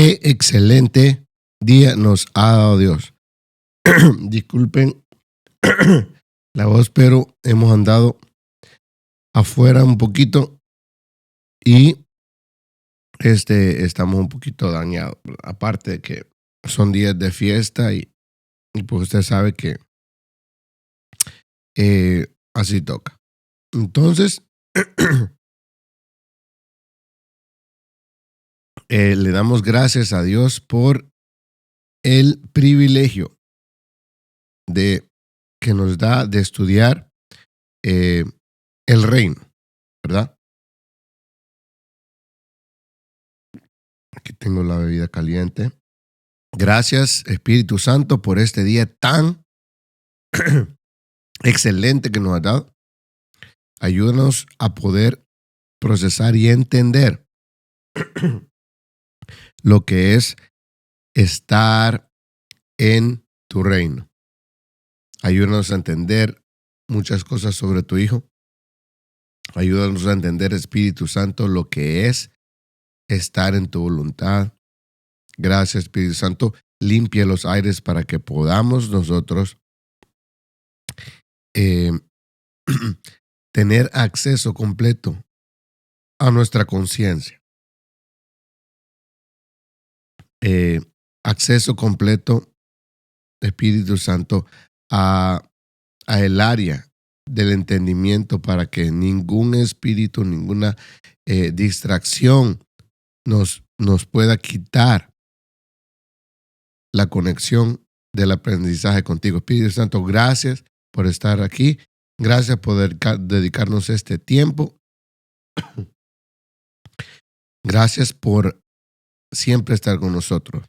Qué excelente día nos ha dado Dios. Disculpen la voz, pero hemos andado afuera un poquito y estamos un poquito dañados. Aparte de que son días de fiesta y pues usted sabe que así toca. Entonces, le damos gracias a Dios por el privilegio de que nos da de estudiar el reino, ¿verdad? Aquí tengo la bebida caliente. Gracias, Espíritu Santo, por este día tan excelente que nos has dado. Ayúdanos a poder procesar y entender lo que es estar en tu reino. Ayúdanos a entender muchas cosas sobre tu Hijo. Ayúdanos a entender, Espíritu Santo, lo que es estar en tu voluntad. Gracias, Espíritu Santo. Limpia los aires para que podamos nosotros tener acceso completo a nuestra conciencia. Acceso completo, Espíritu Santo, a el área del entendimiento para que ningún espíritu, ninguna distracción nos pueda quitar la conexión del aprendizaje contigo. Espíritu Santo, gracias por estar aquí. Gracias por dedicarnos este tiempo. Gracias por siempre estar con nosotros.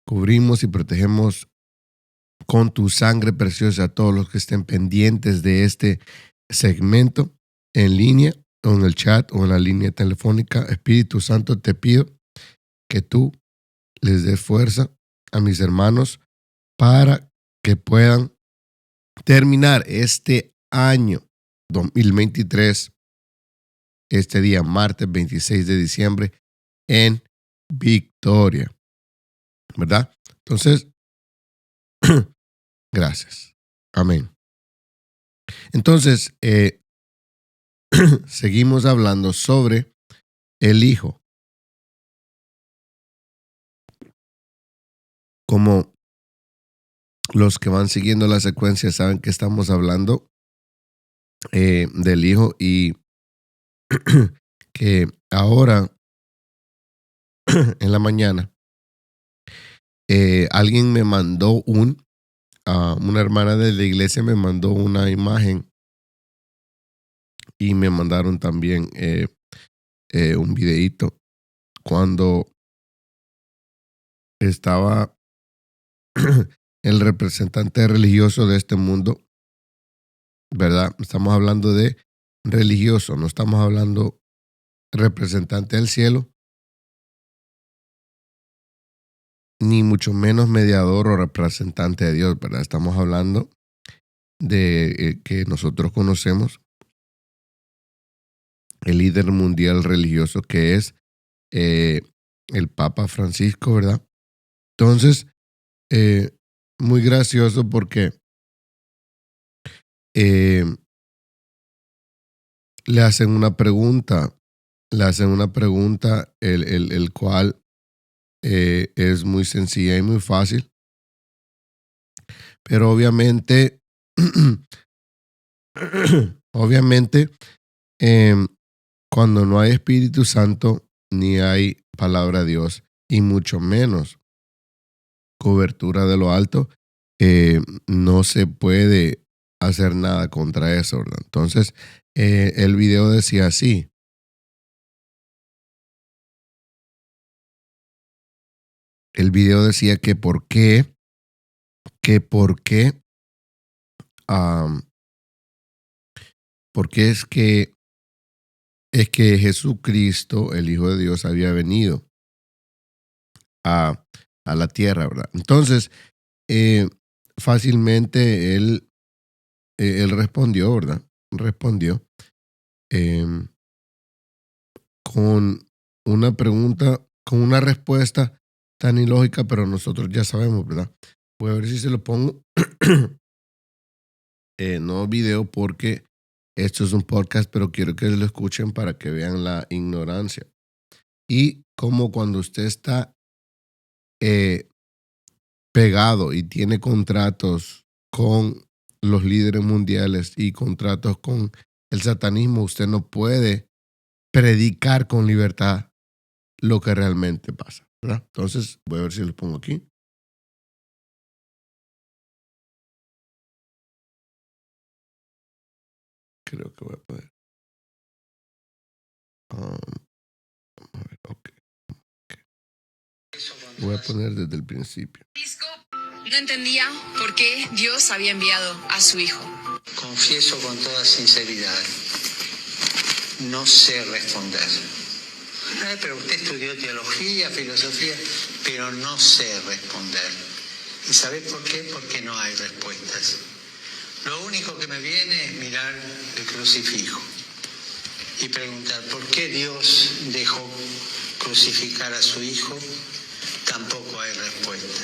Cubrimos y protegemos con tu sangre preciosa a todos los que estén pendientes de este segmento en línea o en el chat o en la línea telefónica. Espíritu Santo, te pido que tú les des fuerza a mis hermanos para que puedan terminar este año 2023, este día martes 26 de diciembre, en victoria, ¿verdad? Entonces, gracias. Amén. Entonces, seguimos hablando sobre el Hijo. Como los que van siguiendo la secuencia saben que estamos hablando del Hijo y que ahora en la mañana alguien me mandó una hermana de la iglesia me mandó una imagen y me mandaron también un videíto cuando estaba el representante religioso de este mundo, ¿verdad? Estamos hablando de religioso, no estamos hablando representante del cielo, ni mucho menos mediador o representante de Dios, ¿verdad? Estamos hablando de que nosotros conocemos el líder mundial religioso que es el Papa Francisco, ¿verdad? Entonces, muy gracioso porque le hacen una pregunta, el cual es muy sencilla y muy fácil, pero obviamente, cuando no hay Espíritu Santo, ni hay palabra de Dios, y mucho menos cobertura de lo alto, no se puede hacer nada contra eso, ¿verdad? Entonces, el video decía así. El video decía que por qué, porque es que Jesucristo, el Hijo de Dios, había venido a la tierra, ¿verdad? Entonces, fácilmente él respondió, ¿verdad? Respondió con una pregunta con una respuesta tan ilógica, pero nosotros ya sabemos, ¿verdad? Voy a ver si se lo pongo. No video porque esto es un podcast, pero quiero que lo escuchen para que vean la ignorancia. Y como cuando usted está pegado y tiene contratos con los líderes mundiales y contratos con el satanismo, usted no puede predicar con libertad lo que realmente pasa, ¿verdad? Entonces, voy a ver si lo pongo aquí. Creo que voy a poner. A ver, ok. Voy a poner desde el principio. No entendía por qué Dios había enviado a su hijo. Confieso con toda sinceridad, no sé responder. Pero usted estudió teología, filosofía, pero no sé responder. ¿Y sabe por qué? Porque no hay respuestas. Lo único que me viene es mirar el crucifijo y preguntar por qué Dios dejó crucificar a su hijo. Tampoco hay respuesta.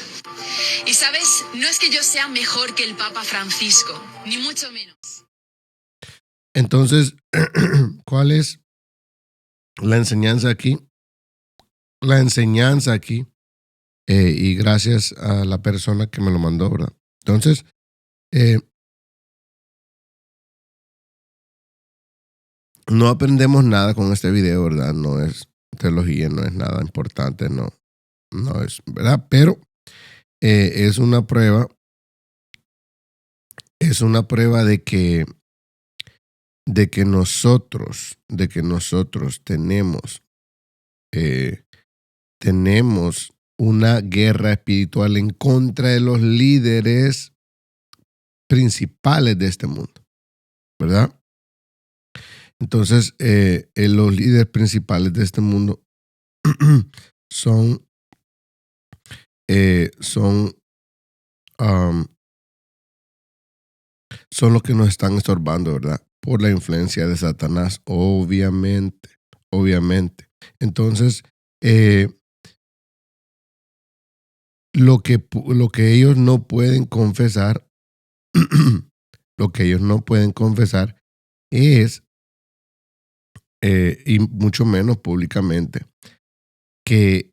Y sabes, no es que yo sea mejor que el Papa Francisco, ni mucho menos. Entonces, ¿cuál es la enseñanza aquí? La enseñanza aquí, y gracias a la persona que me lo mandó, ¿verdad? Entonces, no aprendemos nada con este video, ¿verdad? No es teología, no es nada importante, no es, ¿verdad? Pero es una prueba de que nosotros tenemos una guerra espiritual en contra de los líderes principales de este mundo, ¿verdad? Entonces, los líderes principales de este mundo son los que nos están estorbando, ¿verdad? Por la influencia de Satanás, obviamente. Entonces, lo que ellos no pueden confesar, lo que ellos no pueden confesar es, y mucho menos públicamente, que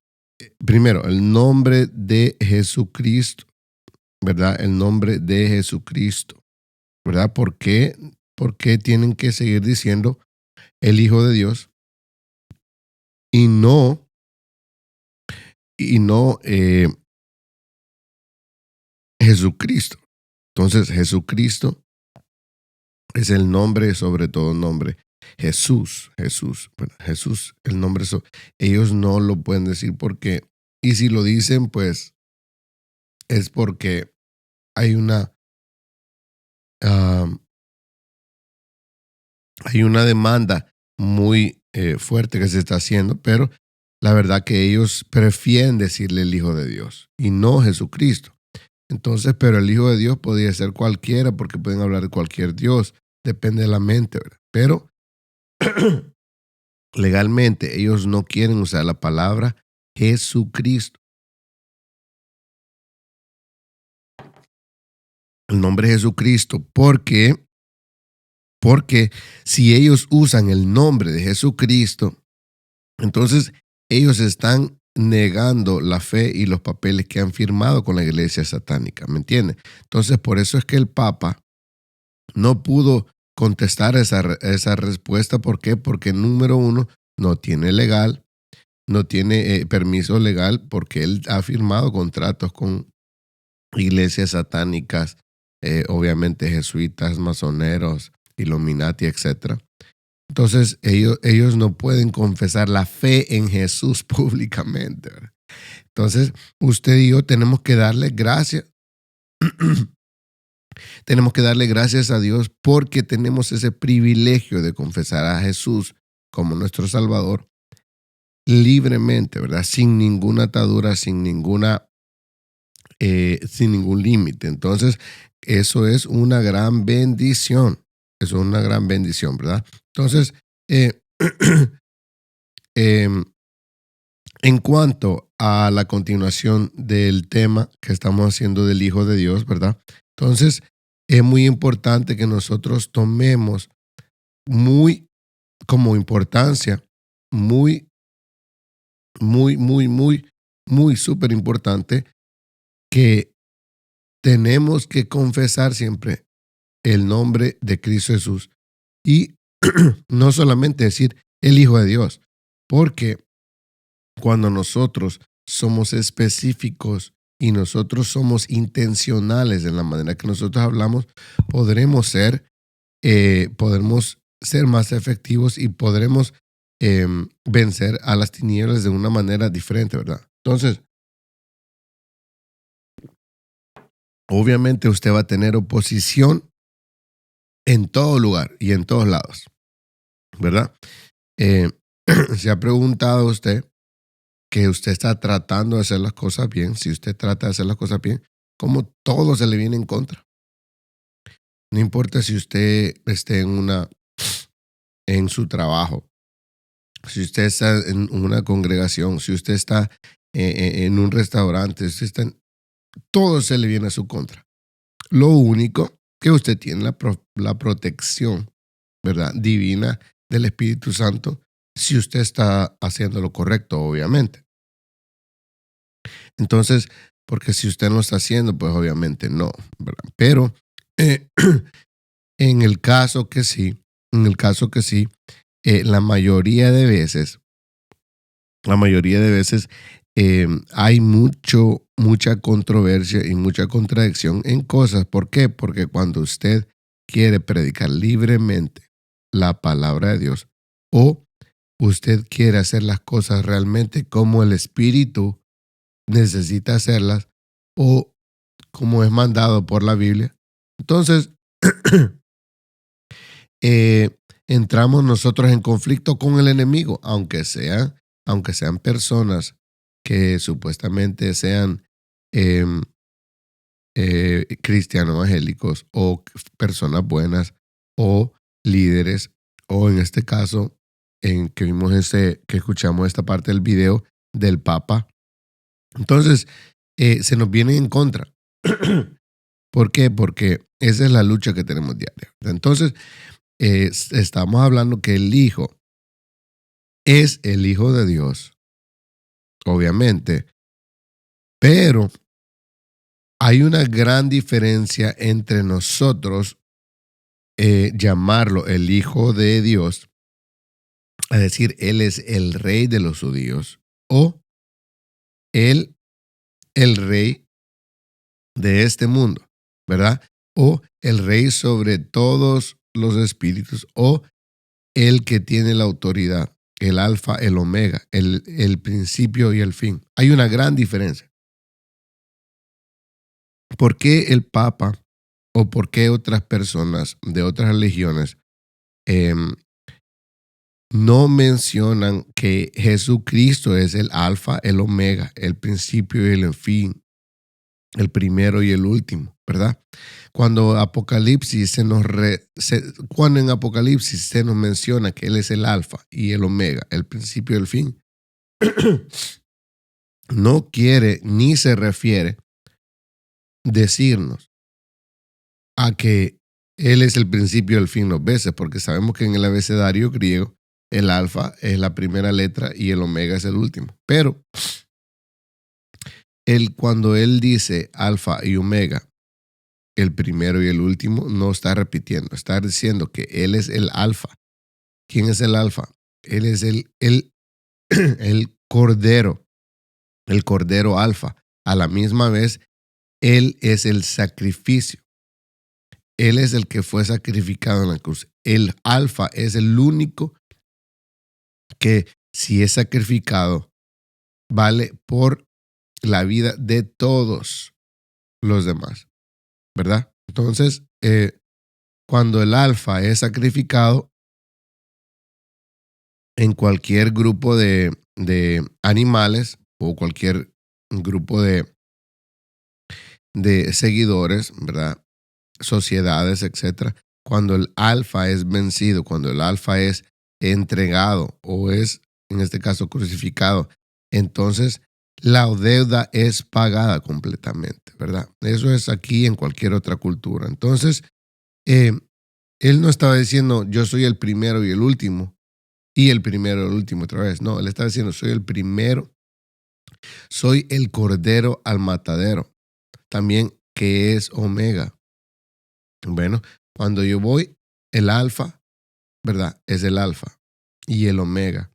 primero el nombre de Jesucristo, ¿verdad? El nombre de Jesucristo, ¿verdad? ¿Por qué tienen que seguir diciendo el Hijo de Dios y no Jesucristo? Entonces, Jesucristo es el nombre sobre todo nombre. Jesús, bueno, Jesús, el nombre. Ellos no lo pueden decir porque, y si lo dicen, pues es porque hay una demanda muy fuerte que se está haciendo, pero la verdad que ellos prefieren decirle el Hijo de Dios y no Jesucristo. Entonces, pero el Hijo de Dios podría ser cualquiera porque pueden hablar de cualquier Dios, depende de la mente, ¿verdad? Pero legalmente ellos no quieren usar la palabra Jesucristo. El nombre Jesucristo, porque si ellos usan el nombre de Jesucristo, entonces ellos están negando la fe y los papeles que han firmado con la iglesia satánica, ¿me entiende? Entonces, por eso es que el Papa no pudo contestar esa respuesta. ¿Por qué? Porque número uno, no tiene permiso legal porque él ha firmado contratos con iglesias satánicas, obviamente jesuitas, masoneros, Illuminati, etc. Entonces ellos no pueden confesar la fe en Jesús públicamente, ¿verdad? Entonces usted y yo tenemos que darle gracias. Tenemos que darle gracias a Dios porque tenemos ese privilegio de confesar a Jesús como nuestro Salvador libremente, ¿verdad? Sin ninguna atadura, sin ningún límite. Entonces, eso es una gran bendición. Eso es una gran bendición, ¿verdad? Entonces, En cuanto a la continuación del tema que estamos haciendo del Hijo de Dios, ¿verdad? Entonces, es muy importante que nosotros tomemos muy como importancia, muy, muy súper importante que tenemos que confesar siempre el nombre de Cristo Jesús y no solamente decir el Hijo de Dios, porque cuando nosotros somos específicos y nosotros somos intencionales en la manera que nosotros hablamos, podremos ser más efectivos y podremos vencer a las tinieblas de una manera diferente, ¿verdad? Entonces, obviamente usted va a tener oposición en todo lugar y en todos lados, ¿verdad? ¿Se ha preguntado usted que usted está tratando de hacer las cosas bien? Si usted trata de hacer las cosas bien, ¿cómo todo se le viene en contra? No importa si usted esté en su trabajo, si usted está en una congregación, si usted está en un restaurante, si usted está todo se le viene a su contra. Lo único que usted tiene la protección, ¿verdad? Divina del Espíritu Santo, si usted está haciendo lo correcto, obviamente. Entonces, porque si usted no lo está haciendo, pues obviamente no, ¿verdad? Pero en el caso que sí, la mayoría de veces hay mucha controversia y mucha contradicción en cosas. ¿Por qué? Porque cuando usted quiere predicar libremente la palabra de Dios o usted quiere hacer las cosas realmente como el Espíritu necesita hacerlas o como es mandado por la Biblia, entonces entramos nosotros en conflicto con el enemigo, aunque sean personas que supuestamente sean cristianos evangélicos o personas buenas o líderes, o en este caso en que que escuchamos esta parte del video del Papa. Entonces se nos viene en contra. ¿Por qué? Porque esa es la lucha que tenemos diaria. Entonces estamos hablando que el Hijo es el Hijo de Dios, obviamente, pero hay una gran diferencia entre nosotros llamarlo el Hijo de Dios, es decir, Él es el Rey de los judíos, o Él el Rey de este mundo, ¿verdad? O el Rey sobre todos los espíritus, o el que tiene la autoridad, el alfa, el omega, el principio y el fin. Hay una gran diferencia. ¿Por qué el Papa o por qué otras personas de otras religiones no mencionan que Jesucristo es el alfa, el omega, el principio y el fin, el primero y el último, ¿verdad? Cuando en Apocalipsis se nos menciona que Él es el alfa y el omega, el principio y el fin, no quiere ni se refiere decirnos a que Él es el principio y el fin dos veces, porque sabemos que en el abecedario griego el alfa es la primera letra y el omega es el último. Pero cuando Él dice alfa y omega, el primero y el último, no está repitiendo, está diciendo que Él es el alfa. ¿Quién es el alfa? Él es el cordero, el cordero alfa. A la misma vez, Él es el sacrificio. Él es el que fue sacrificado en la cruz. El alfa es el único que, si es sacrificado, vale por la vida de todos los demás, ¿verdad? Entonces, cuando el alfa es sacrificado en cualquier grupo de animales o cualquier grupo de seguidores, ¿verdad? Sociedades, etcétera. Cuando el alfa es vencido, cuando el alfa es entregado o es, en este caso, crucificado entonces la deuda es pagada completamente, ¿verdad? Eso es aquí en cualquier otra cultura. Entonces, eh, él no estaba diciendo yo soy el primero y el último, y el primero y el último otra vez. No, él estaba diciendo soy el primero, soy el cordero al matadero, también que es Omega. Bueno, cuando yo voy, el alfa, ¿verdad? Es el alfa y el omega.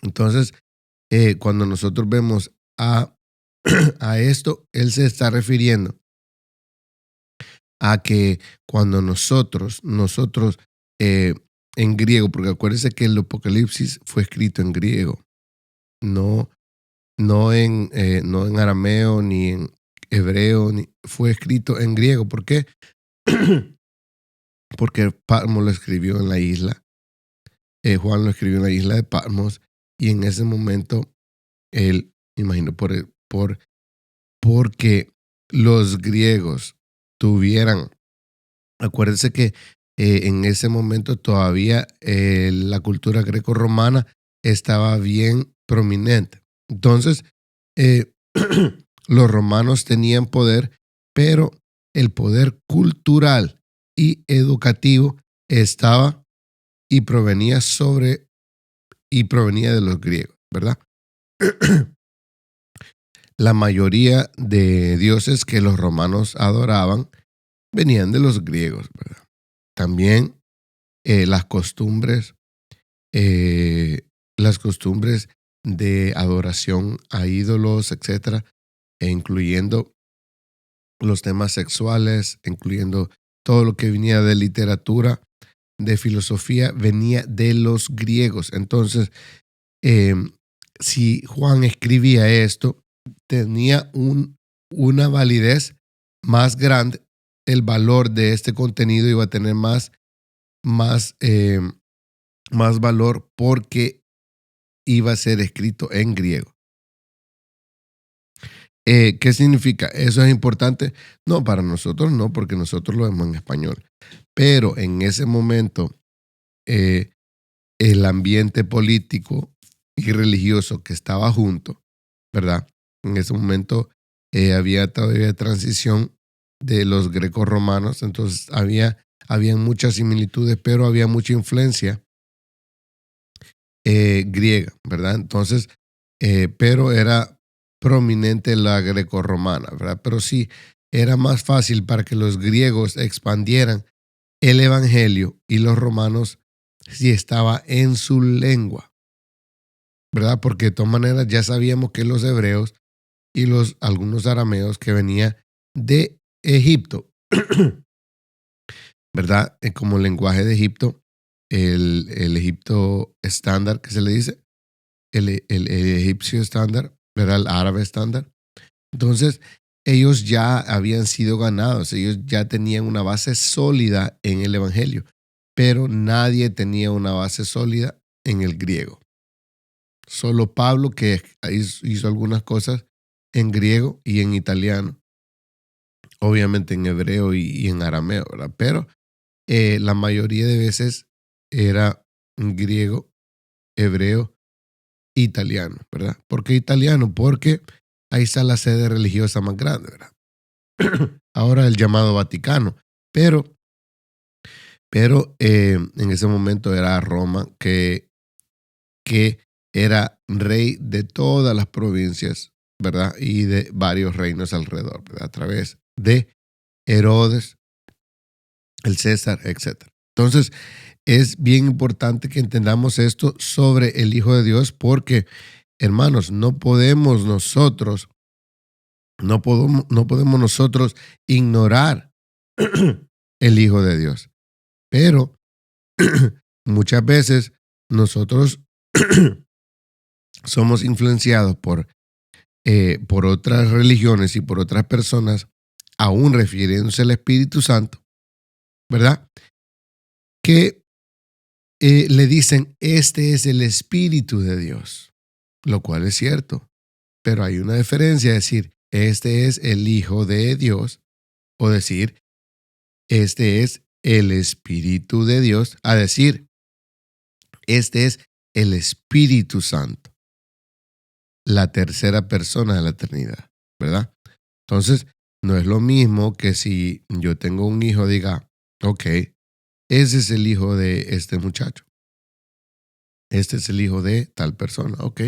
Entonces, cuando nosotros vemos a esto, él se está refiriendo a que cuando nosotros eh, en griego, porque acuérdense que el Apocalipsis fue escrito en griego, no, no en arameo ni en hebreo, fue escrito en griego. ¿Por qué? Porque Patmos lo escribió en la isla, Juan lo escribió en la isla de Patmos, y en ese momento él, imagino, porque los griegos tuvieran, acuérdense que en ese momento todavía la cultura greco-romana estaba bien prominente. Entonces, eh, los romanos tenían poder, pero el poder cultural y educativo estaba y provenía de los griegos, ¿verdad? La mayoría de dioses que los romanos adoraban venían de los griegos, ¿verdad? También las costumbres, las costumbres de adoración a ídolos, etcétera, e incluyendo los temas sexuales, incluyendo todo lo que venía de literatura, de filosofía, venía de los griegos. Entonces, eh, si Juan escribía esto, tenía una validez más grande, el valor de este contenido iba a tener más, eh, más valor porque iba a ser escrito en griego. ¿Qué significa? ¿Eso es importante? No, para nosotros no, porque nosotros lo vemos en español. Pero en ese momento, el ambiente político y religioso que estaba junto, ¿verdad? En ese momento había todavía transición de los greco romanos, entonces había muchas similitudes, pero había mucha influencia griega, ¿verdad? Entonces, pero era prominente la greco-romana, ¿verdad? Pero sí, era más fácil para que los griegos expandieran el evangelio y los romanos si estaba en su lengua, ¿verdad? Porque de todas maneras ya sabíamos que los hebreos y algunos arameos que venían de Egipto, ¿verdad? Como lenguaje de Egipto, el Egipto estándar que se le dice, el egipcio estándar, ¿verdad? El árabe estándar. Entonces, ellos ya habían sido ganados, ellos ya tenían una base sólida en el evangelio, pero nadie tenía una base sólida en el griego. Solo Pablo, que hizo algunas cosas en griego y en italiano, obviamente en hebreo y en arameo, ¿verdad? Pero la mayoría de veces era griego, hebreo, italiano, ¿verdad? ¿Por qué italiano? Porque ahí está la sede religiosa más grande, ¿verdad? Ahora el llamado Vaticano, pero en ese momento era Roma que era rey de todas las provincias, ¿verdad? Y de varios reinos alrededor, ¿verdad? A través de Herodes, el César, etc. Entonces, es bien importante que entendamos esto sobre el Hijo de Dios porque, hermanos, no podemos nosotros ignorar el Hijo de Dios. Pero muchas veces nosotros somos influenciados por otras religiones y por otras personas, aún refiriéndose al Espíritu Santo, ¿verdad? Que le dicen, este es el Espíritu de Dios, lo cual es cierto. Pero hay una diferencia, decir, este es el Hijo de Dios, o decir, este es el Espíritu de Dios, a decir, este es el Espíritu Santo. la tercera persona de la Trinidad, ¿verdad? Entonces, no es lo mismo que si yo tengo un hijo, diga, ok, ese es el hijo de este muchacho. Este es el hijo de tal persona, ok.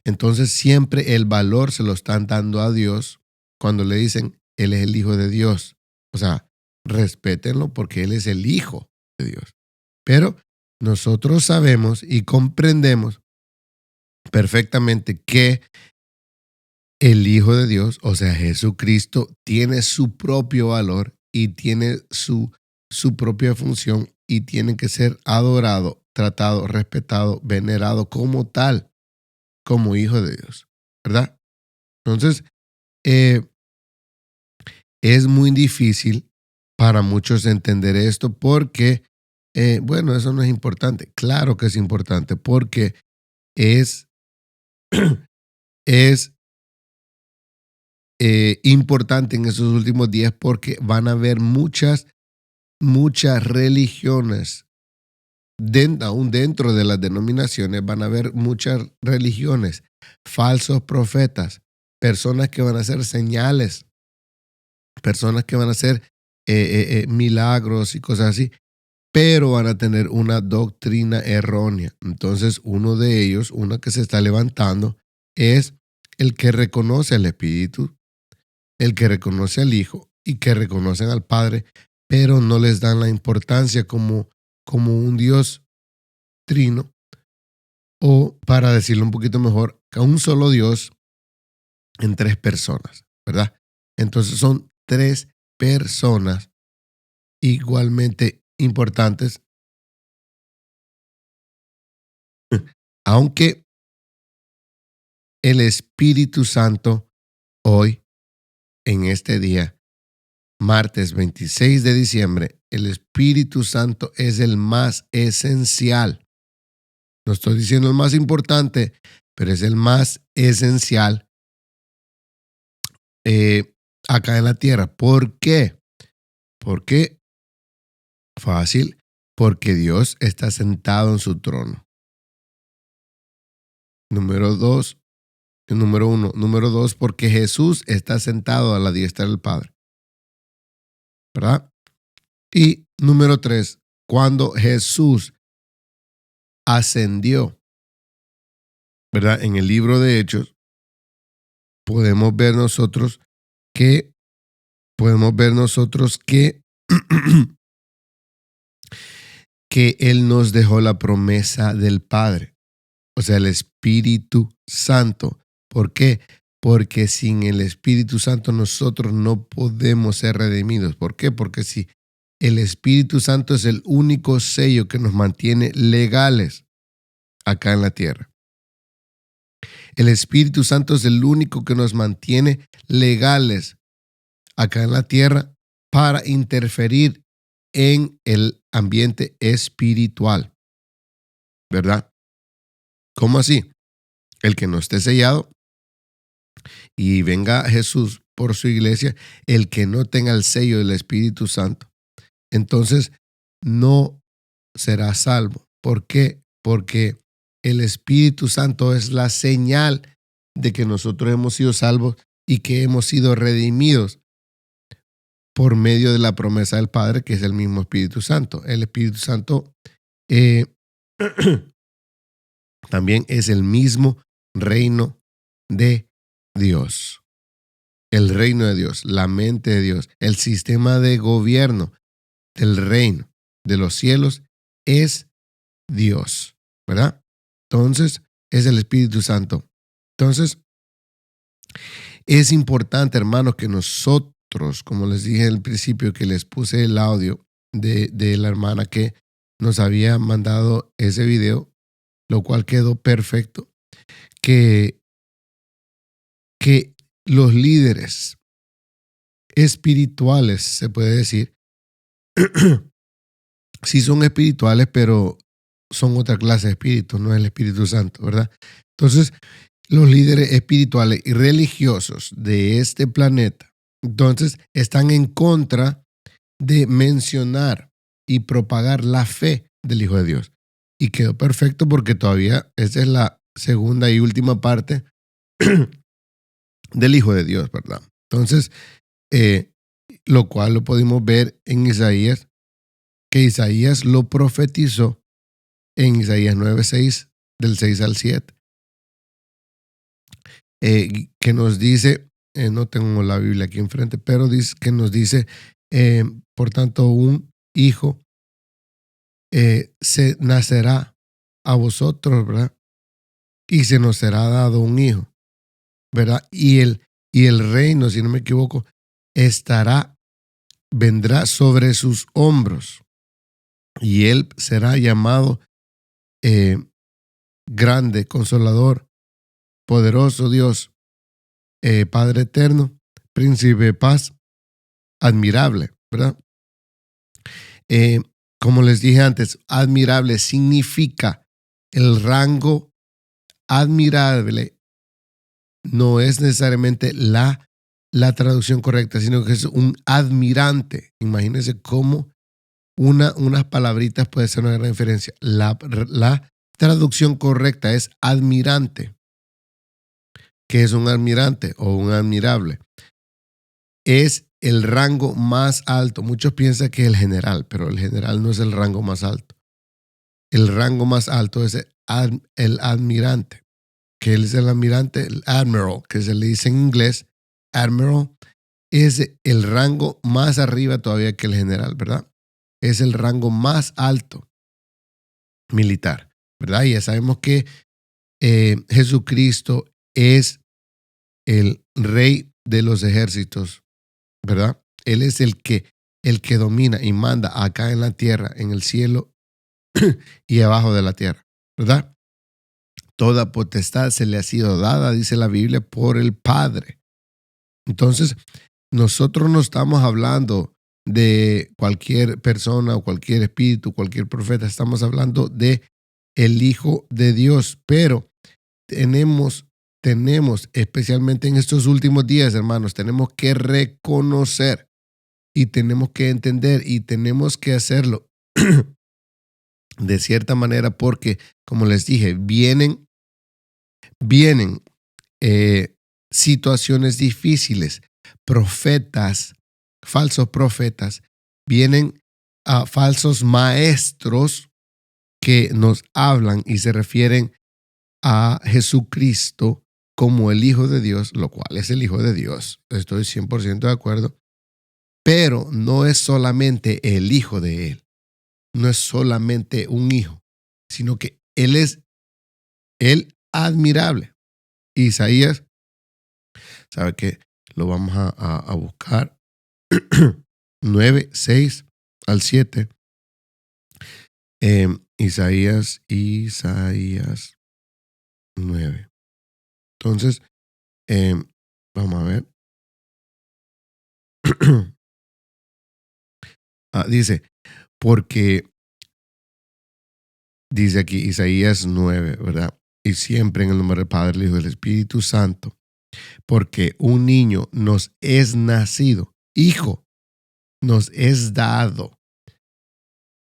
Entonces, siempre el valor se lo están dando a Dios cuando le dicen, Él es el hijo de Dios. O sea, respétenlo porque Él es el hijo de Dios. Pero nosotros sabemos y comprendemos perfectamente que el Hijo de Dios, o sea, Jesucristo, tiene su propio valor y tiene su propia función y tiene que ser adorado, tratado, respetado, venerado como tal, como Hijo de Dios, ¿verdad? Entonces, es muy difícil para muchos entender esto porque, bueno, eso no es importante. Claro que es importante porque es, es importante en esos últimos días porque van a haber muchas religiones. Aún dentro de las denominaciones van a haber muchas religiones, falsos profetas, personas que van a hacer señales, personas que van a hacer milagros y cosas así, pero van a tener una doctrina errónea. Entonces, uno de ellos, una que se está levantando, es el que reconoce al Espíritu, el que reconoce al Hijo y que reconocen al Padre, pero no les dan la importancia como un Dios trino, o para decirlo un poquito mejor, a un solo Dios en tres personas, ¿verdad? Entonces son tres personas igualmente importantes, aunque el Espíritu Santo hoy, en este día, martes 26 de diciembre, el Espíritu Santo es el más esencial. No estoy diciendo el más importante, pero es el más esencial acá en la tierra. ¿Por qué? Porque, fácil, porque Dios está sentado en su trono. Número uno. Número dos, porque Jesús está sentado a la diestra del Padre. ¿Verdad? Y número tres, cuando Jesús ascendió, ¿verdad? En el libro de Hechos, podemos ver nosotros que que Él nos dejó la promesa del Padre, o sea, el Espíritu Santo. ¿Por qué? Porque sin el Espíritu Santo nosotros no podemos ser redimidos. ¿Por qué? Porque si el Espíritu Santo es el único sello que nos mantiene legales acá en la tierra. El Espíritu Santo es el único que nos mantiene legales acá en la tierra para interferir en el ambiente espiritual. ¿Verdad? ¿Cómo así? El que no esté sellado y venga Jesús por su iglesia, el que no tenga el sello del Espíritu Santo, entonces no será salvo. ¿Por qué? Porque el Espíritu Santo es la señal de que nosotros hemos sido salvos y que hemos sido redimidos por medio de la promesa del Padre, que es el mismo Espíritu Santo. El Espíritu Santo también es el mismo reino de Dios. El reino de Dios, la mente de Dios, el sistema de gobierno del reino de los cielos es Dios, ¿verdad? Entonces, es el Espíritu Santo. Entonces, es importante, hermanos, que nosotros, como les dije al principio, que les puse el audio de la hermana que nos había mandado ese video, lo cual quedó perfecto, que los líderes espirituales, se puede decir, sí son espirituales, pero son otra clase de espíritu, no es el Espíritu Santo, ¿verdad? Entonces, los líderes espirituales y religiosos de este planeta, entonces, están en contra de mencionar y propagar la fe del Hijo de Dios. Y quedó perfecto porque todavía esa es la segunda y última parte del Hijo de Dios, ¿verdad? Entonces, lo cual lo podemos ver en Isaías, que Isaías lo profetizó en Isaías 9:6, del 6 al 7, que nos dice, no tengo la Biblia aquí enfrente, pero que nos dice, por tanto, un hijo se nacerá a vosotros, ¿verdad? Y se nos será dado un hijo, ¿verdad? Y el reino, si no me equivoco, vendrá sobre sus hombros, y él será llamado grande, consolador, poderoso Dios, Padre eterno, príncipe de paz, admirable, ¿verdad? Como les dije antes, admirable significa el rango admirable. No es necesariamente la traducción correcta, sino que es un admirante. Imagínense cómo unas palabritas puede ser una gran diferencia. La traducción correcta es admirante. ¿Qué es un admirante o un admirable? Es el rango más alto. Muchos piensan que es el general, pero el general no es el rango más alto. El rango más alto es el admirante. ¿Qué es el admirante? El admiral, que se le dice en inglés. Admiral es el rango más arriba todavía que el general, ¿verdad? Es el rango más alto militar, ¿verdad? Y ya sabemos que Jesucristo es el rey de los ejércitos, ¿verdad? Él es el que domina y manda acá en la tierra, en el cielo y abajo de la tierra, ¿verdad? Toda potestad se le ha sido dada, dice la Biblia, por el Padre. Entonces, nosotros no estamos hablando de cualquier persona o cualquier espíritu, cualquier profeta, estamos hablando de el Hijo de Dios, pero tenemos, especialmente en estos últimos días, hermanos, tenemos que reconocer y tenemos que entender y tenemos que hacerlo de cierta manera porque, como les dije, vienen situaciones difíciles, profetas, falsos profetas, vienen falsos maestros que nos hablan y se refieren a Jesucristo como el Hijo de Dios, lo cual es el Hijo de Dios. Estoy 100% de acuerdo. Pero no es solamente el Hijo de Él. No es solamente un hijo, sino que Él es el admirable. Isaías, ¿sabe qué? Lo vamos a buscar. 9, 6 al 7. Isaías 9. Entonces, vamos a ver. Dice, porque dice aquí Isaías 9, ¿verdad? Y siempre en el nombre del Padre, el Hijo y del Espíritu Santo, porque un niño nos es nacido, hijo nos es dado,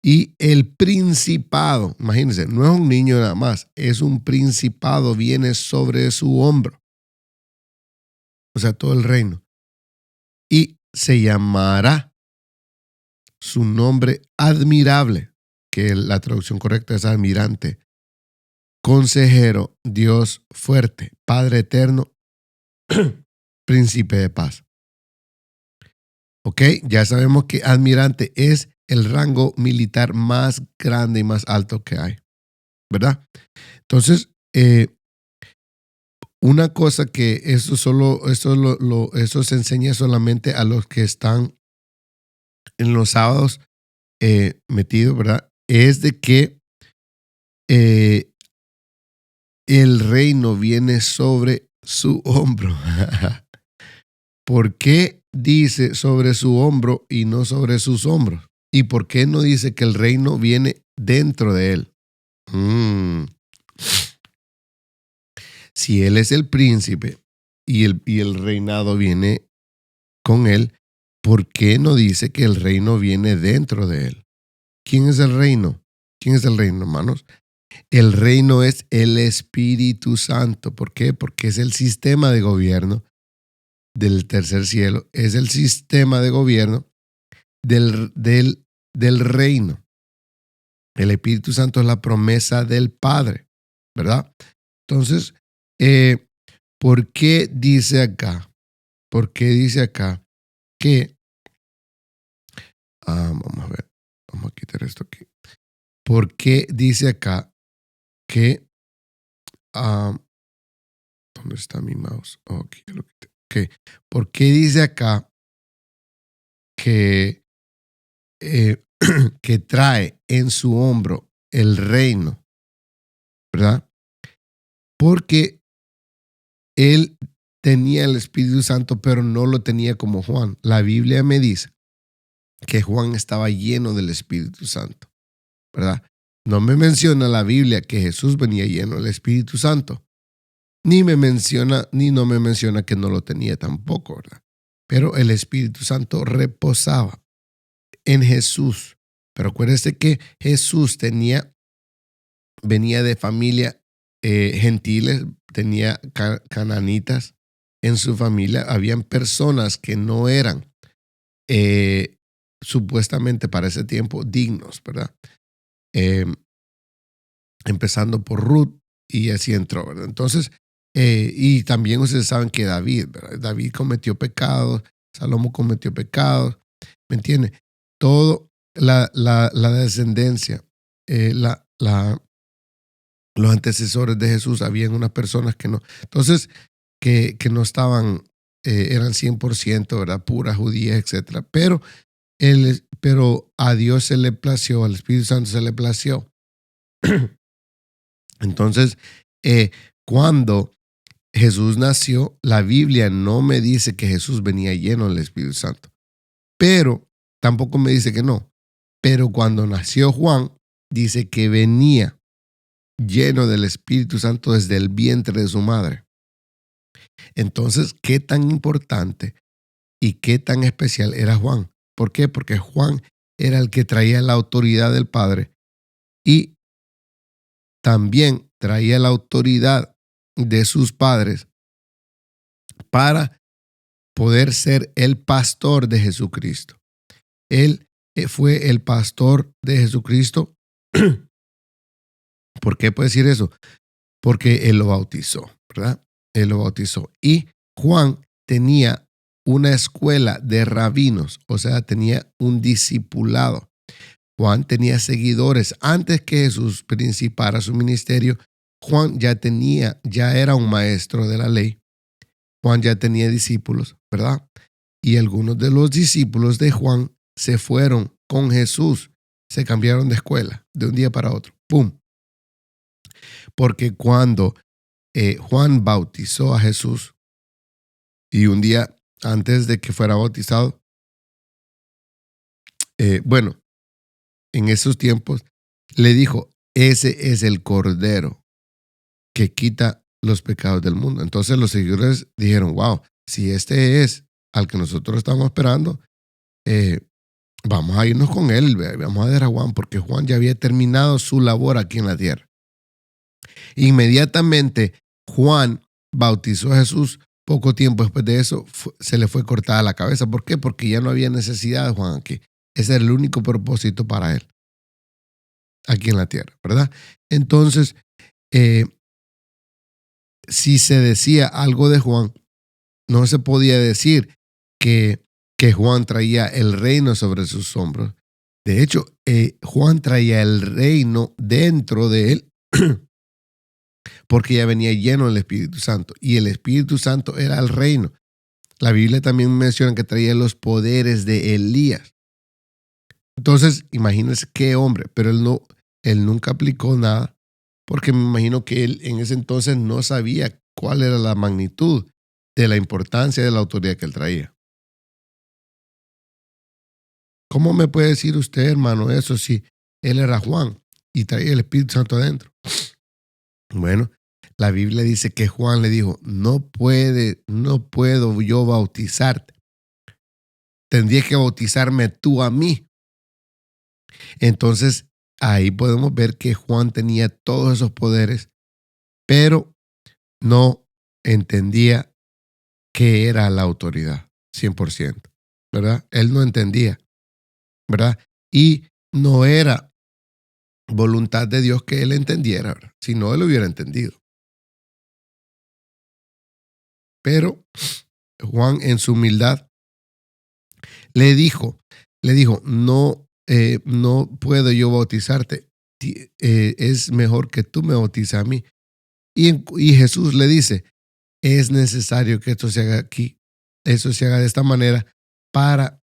y el principado, imagínense, no es un niño nada más, es un principado, viene sobre su hombro, o sea, todo el reino, y se llamará su nombre admirable, que la traducción correcta es admirante, consejero, Dios fuerte, Padre eterno, príncipe de paz. Ok, ya sabemos que admirante es el rango militar más grande y más alto que hay, ¿verdad? Entonces, una cosa que eso se enseña solamente a los que están en los sábados metidos, ¿verdad? Es de que el reino viene sobre su hombro. ¿Por qué dice sobre su hombro y no sobre sus hombros? ¿Y por qué no dice que el reino viene dentro de él? Si él es el príncipe y el reinado viene con él, ¿por qué no dice que el reino viene dentro de él? ¿Quién es el reino? ¿Quién es el reino, hermanos? El reino es el Espíritu Santo. ¿Por qué? Porque es el sistema de gobierno del tercer cielo, es el sistema de gobierno del reino. El Espíritu Santo es la promesa del Padre, ¿verdad? Entonces, ¿por qué dice acá? ¿Por qué dice acá que, vamos a ver, vamos a quitar esto aquí. ¿Por qué dice acá que, ¿dónde está mi mouse? Oh, aquí lo quité. Okay. ¿Por qué dice acá que, que trae en su hombro el reino? ¿Verdad? Porque él tenía el Espíritu Santo, pero no lo tenía como Juan. La Biblia me dice que Juan estaba lleno del Espíritu Santo, ¿verdad? No me menciona la Biblia que Jesús venía lleno del Espíritu Santo. Ni no me menciona que no lo tenía tampoco, ¿verdad? Pero el Espíritu Santo reposaba en Jesús. Pero acuérdese que Jesús venía de familia gentiles, tenía cananitas en su familia. Habían personas que no eran supuestamente para ese tiempo dignos, ¿verdad? Empezando por Ruth y así entró, ¿verdad? Entonces, y también ustedes saben que David, ¿verdad? David cometió pecados, Salomón cometió pecados, ¿me entiende? Todo la descendencia, los antecesores de Jesús, habían unas personas que no, entonces, que no estaban, eran 100%, ¿verdad? Puras judías, etcétera. Pero a Dios se le plació, al Espíritu Santo se le plació. Entonces, cuando Jesús nació, la Biblia no me dice que Jesús venía lleno del Espíritu Santo, pero tampoco me dice que no. Pero cuando nació Juan, dice que venía lleno del Espíritu Santo desde el vientre de su madre. Entonces, ¿qué tan importante y qué tan especial era Juan? ¿Por qué? Porque Juan era el que traía la autoridad del Padre y también traía la autoridad de sus padres para poder ser el pastor de Jesucristo. Él fue el pastor de Jesucristo. ¿Por qué puede decir eso? Porque él lo bautizó, ¿verdad? Él lo bautizó. Y Juan tenía una escuela de rabinos, o sea, tenía un discipulado. Juan tenía seguidores. Antes que Jesús principiara su ministerio, Juan ya era un maestro de la ley. Juan ya tenía discípulos, ¿verdad? Y algunos de los discípulos de Juan se fueron con Jesús, se cambiaron de escuela de un día para otro. ¡Pum! Porque cuando Juan bautizó a Jesús y un día antes de que fuera bautizado, en esos tiempos le dijo, ese es el Cordero que quita los pecados del mundo. Entonces los seguidores dijeron, wow, si este es al que nosotros estamos esperando, vamos a irnos con él, vamos a ver a Juan, porque Juan ya había terminado su labor aquí en la tierra. Inmediatamente Juan bautizó a Jesús. Poco tiempo después de eso se le fue cortada la cabeza. ¿Por qué? Porque ya no había necesidad de Juan aquí. Ese era el único propósito para él aquí en la tierra, ¿verdad? Entonces, si se decía algo de Juan, no se podía decir que Juan traía el reino sobre sus hombros. De hecho, Juan traía el reino dentro de él porque ya venía lleno del Espíritu Santo. Y el Espíritu Santo era el reino. La Biblia también menciona que traía los poderes de Elías. Entonces, imagínense qué hombre. Pero él nunca aplicó nada, porque me imagino que él en ese entonces no sabía cuál era la magnitud de la importancia de la autoridad que él traía. ¿Cómo me puede decir usted, hermano, eso si él era Juan y traía el Espíritu Santo adentro? Bueno, la Biblia dice que Juan le dijo, no puedo yo bautizarte. Tendrías que bautizarme tú a mí. Entonces, ahí podemos ver que Juan tenía todos esos poderes, pero no entendía qué era la autoridad, 100%, ¿verdad? Él no entendía, ¿verdad? Y no era voluntad de Dios que él entendiera, ¿verdad? Si no, él lo hubiera entendido. Pero Juan en su humildad le dijo, no, no puedo yo bautizarte, es mejor que tú me bautices a mí. Y Jesús le dice, es necesario que esto se haga aquí, eso se haga de esta manera para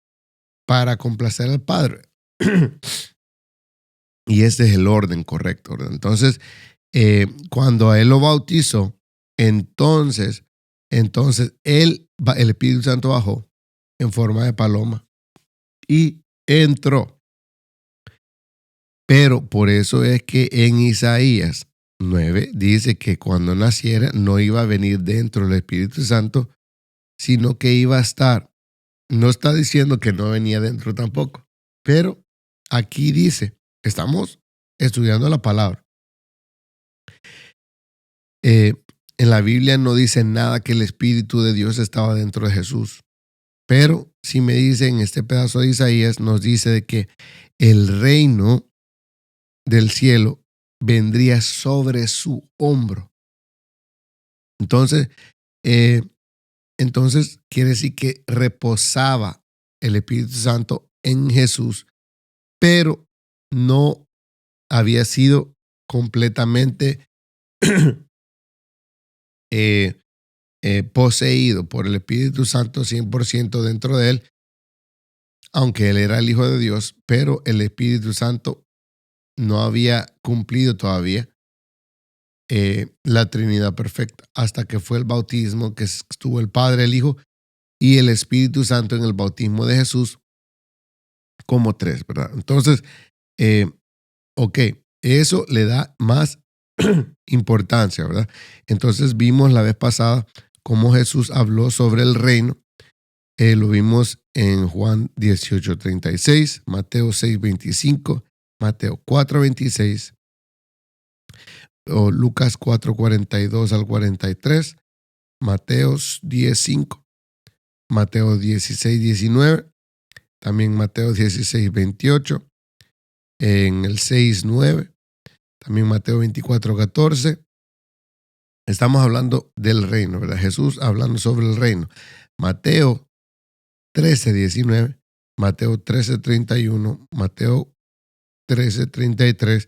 complacer al Padre. Y este es el orden correcto, ¿verdad? Entonces, cuando a él lo bautizó, entonces el Espíritu Santo bajó en forma de paloma y entró. Pero por eso es que en Isaías 9 dice que cuando naciera no iba a venir dentro del Espíritu Santo, sino que iba a estar. No está diciendo que no venía dentro tampoco, pero aquí dice, estamos estudiando la palabra. En la Biblia no dice nada que el Espíritu de Dios estaba dentro de Jesús. Pero si me dice en este pedazo de Isaías, nos dice de que el reino del cielo vendría sobre su hombro. Entonces quiere decir que reposaba el Espíritu Santo en Jesús, pero no había sido completamente poseído por el Espíritu Santo 100% dentro de él, aunque él era el Hijo de Dios, pero el Espíritu Santo no había cumplido todavía la Trinidad perfecta, hasta que fue el bautismo, que estuvo el Padre, el Hijo y el Espíritu Santo en el bautismo de Jesús como tres, ¿verdad? Entonces, ok, eso le da más importancia, ¿verdad? Entonces vimos la vez pasada cómo Jesús habló sobre el reino. Lo vimos en Juan 18:36, Mateo 6:25, Mateo 4:26, o Lucas 4:42 al 43, Mateo 10:5, Mateo 16:19, también Mateo 16:28, en el 6:9, también Mateo 24:14. Estamos hablando del reino, ¿verdad? Jesús hablando sobre el reino. Mateo 13:19, Mateo 13:31, Mateo 13:33,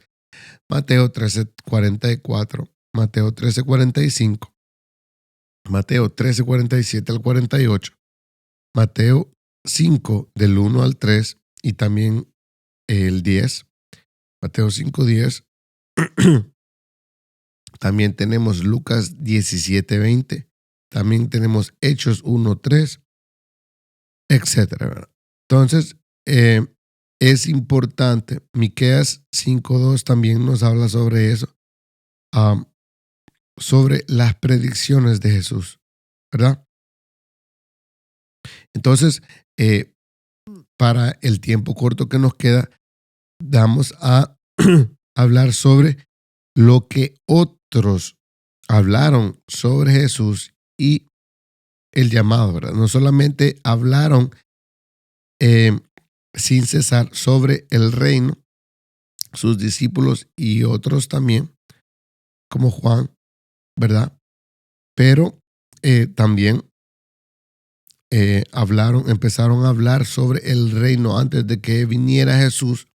Mateo 13:44, Mateo 13:45, Mateo 13:47 al 48, Mateo 5 del 1 al 3 y también el 10, Mateo 5:10. También tenemos Lucas 17:20, también tenemos Hechos 1:3, etcétera. Entonces, es importante. Miqueas 5:2 también nos habla sobre eso, sobre las predicciones de Jesús, ¿verdad? Entonces, para el tiempo corto que nos queda, vamos a hablar sobre lo que otros hablaron sobre Jesús y el llamado, ¿verdad? No solamente hablaron sin cesar sobre el reino, sus discípulos y otros también, como Juan, ¿verdad? Pero también empezaron a hablar sobre el reino antes de que viniera Jesús,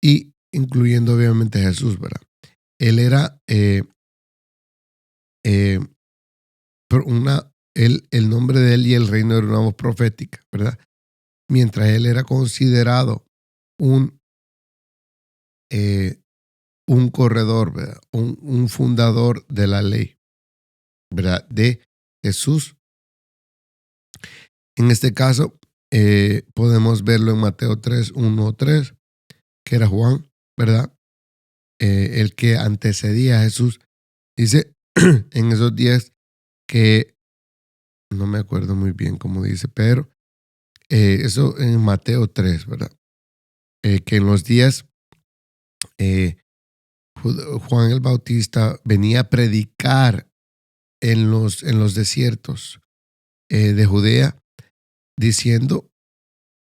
y incluyendo obviamente a Jesús, ¿verdad? Él era el nombre de él y el reino era una voz profética, ¿verdad? Mientras él era considerado un corredor, ¿verdad? Un fundador de la ley, ¿verdad? De Jesús. En este caso, podemos verlo en Mateo 3:1-3, que era Juan, ¿verdad? El que antecedía a Jesús. Dice en esos días que, no me acuerdo muy bien cómo dice, pero eso en Mateo 3, ¿verdad? Que en los días Juan el Bautista venía a predicar en los desiertos de Judea, diciendo: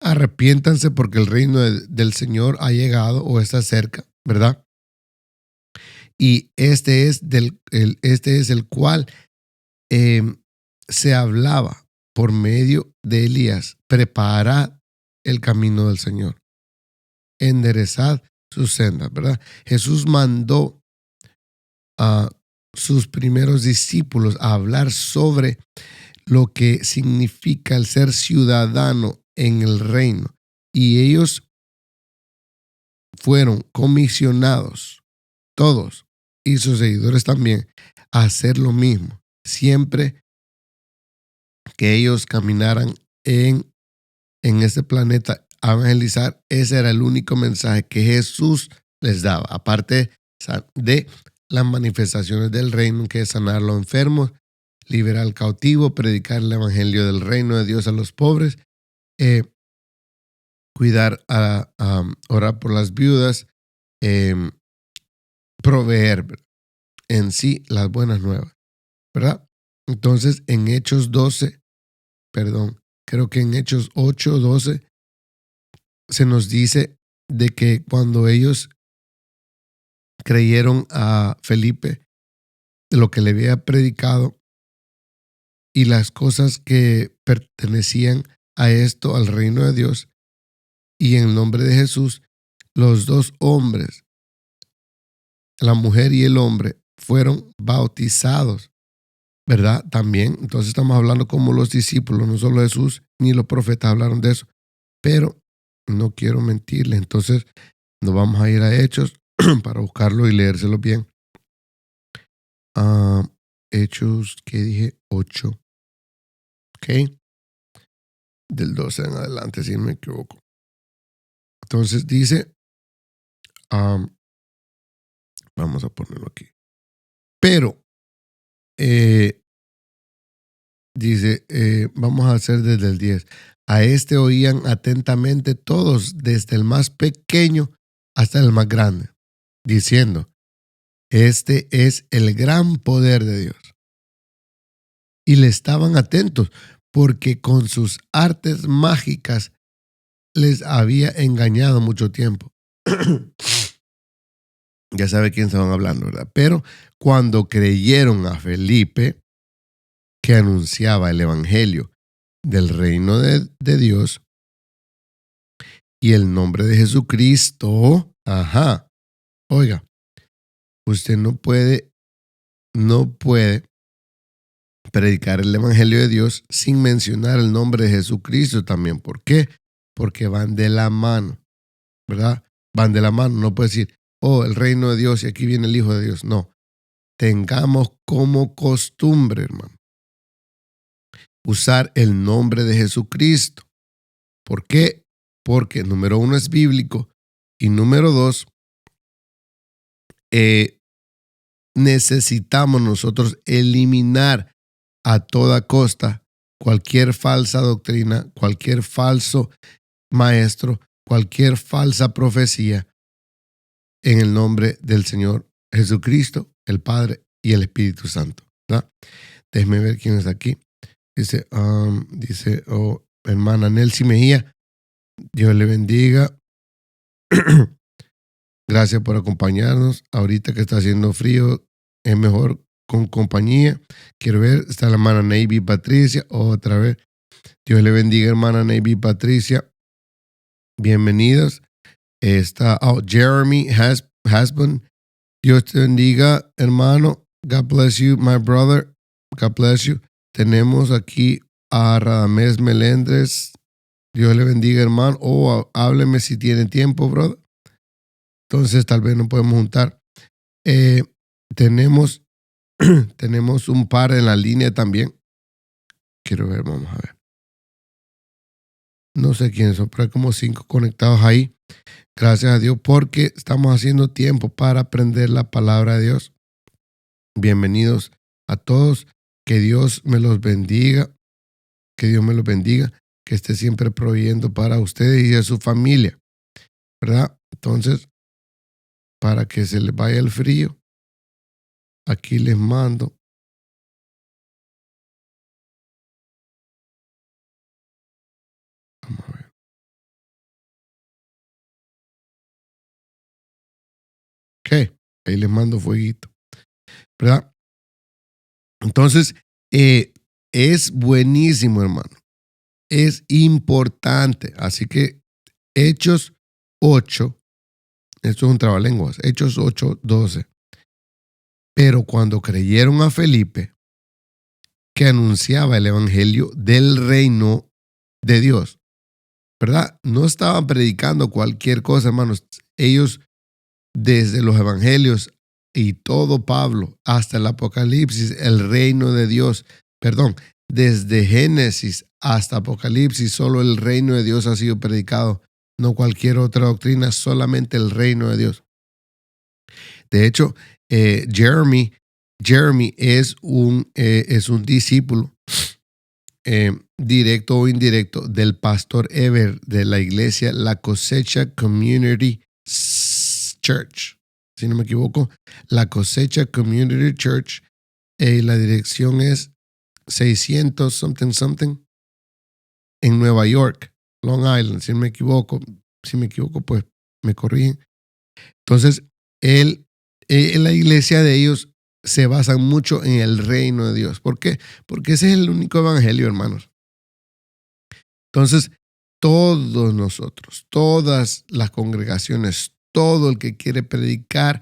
arrepiéntanse porque el reino del Señor ha llegado o está cerca, ¿verdad? Y este es el cual se hablaba por medio de Elías: preparad el camino del Señor, enderezad sus sendas, ¿verdad? Jesús mandó a sus primeros discípulos a hablar sobre lo que significa el ser ciudadano en el reino. Y ellos fueron comisionados, todos, y sus seguidores también, a hacer lo mismo. Siempre que ellos caminaran en este planeta a evangelizar, ese era el único mensaje que Jesús les daba, aparte de las manifestaciones del reino, que es sanar a los enfermos, liberar al cautivo, predicar el evangelio del reino de Dios a los pobres, cuidar, orar por las viudas, proveer en sí las buenas nuevas, ¿verdad? Entonces en Hechos 12, creo que en Hechos 8:12 se nos dice de que cuando ellos creyeron a Felipe, de lo que le había predicado y las cosas que pertenecían a esto, al reino de Dios, y en el nombre de Jesús, los dos hombres, la mujer y el hombre, fueron bautizados, ¿verdad? También, entonces estamos hablando como los discípulos, no solo Jesús ni los profetas hablaron de eso, pero no quiero mentirle, entonces nos vamos a ir a Hechos para buscarlo y leérselo bien. Hechos, ¿qué dije? 8. Ok. Del 12 en adelante, si no me equivoco. Entonces dice, vamos a ponerlo aquí. Pero, dice, vamos a hacer desde el 10. A este oían atentamente todos, desde el más pequeño hasta el más grande, diciendo: este es el gran poder de Dios. Y le estaban atentos, porque con sus artes mágicas les había engañado mucho tiempo. Ya sabe quién estaban hablando, ¿verdad? Pero cuando creyeron a Felipe, que anunciaba el evangelio del reino de Dios y el nombre de Jesucristo, oiga, usted no puede predicar el evangelio de Dios sin mencionar el nombre de Jesucristo también. ¿Por qué? Porque van de la mano, ¿verdad? Van de la mano. No puede decir: oh, el reino de Dios y aquí viene el Hijo de Dios. No. Tengamos como costumbre, hermano, usar el nombre de Jesucristo. ¿Por qué? Porque número 1 es bíblico y número 2, necesitamos nosotros eliminar a toda costa cualquier falsa doctrina, cualquier falso maestro, cualquier falsa profecía en el nombre del Señor Jesucristo, el Padre y el Espíritu Santo, ¿verdad? Déjeme ver quién es aquí. Dice, hermana Nelcy Mejía, Dios le bendiga. Gracias por acompañarnos. Ahorita que está haciendo frío, es mejor con compañía. Quiero ver, está la hermana Navy Patricia, otra vez. Dios le bendiga, hermana Navy Patricia. Bienvenidos. Está Jeremy Hasbun. Dios te bendiga, hermano. God bless you, my brother. God bless you. Tenemos aquí a Radamés Melendres. Dios le bendiga, hermano. Hábleme si tiene tiempo, brother. Entonces tal vez nos podemos juntar. Tenemos un par en la línea también. Quiero ver, vamos a ver. No sé quiénes son, pero hay como 5 conectados ahí. Gracias a Dios porque estamos haciendo tiempo para aprender la palabra de Dios. Bienvenidos a todos. Que Dios me los bendiga. Que Dios me los bendiga. Que esté siempre proveyendo para ustedes y a su familia, ¿verdad? Entonces, para que se les vaya el frío. Aquí les mando. Vamos a ver. Ok, ahí les mando fueguito, ¿verdad? Entonces, es buenísimo, hermano. Es importante. Así que Hechos 8, esto es un trabalenguas, Hechos 8:12. Pero cuando creyeron a Felipe, que anunciaba el evangelio del reino de Dios, ¿verdad? No estaban predicando cualquier cosa, hermanos. Ellos, desde los evangelios y todo Pablo hasta el Apocalipsis, el reino de Dios, perdón, desde Génesis hasta Apocalipsis, solo el reino de Dios ha sido predicado, no cualquier otra doctrina, solamente el reino de Dios. De hecho, Jeremy es un discípulo directo o indirecto del pastor Ever de la iglesia La Cosecha Community Church. Si no me equivoco, La Cosecha Community Church. La dirección es 600 something en Nueva York, Long Island. Si me equivoco, pues me corrigen. Entonces, la iglesia de ellos se basan mucho en el reino de Dios. ¿Por qué? Porque ese es el único evangelio, hermanos. Entonces, todos nosotros, todas las congregaciones, todo el que quiere predicar,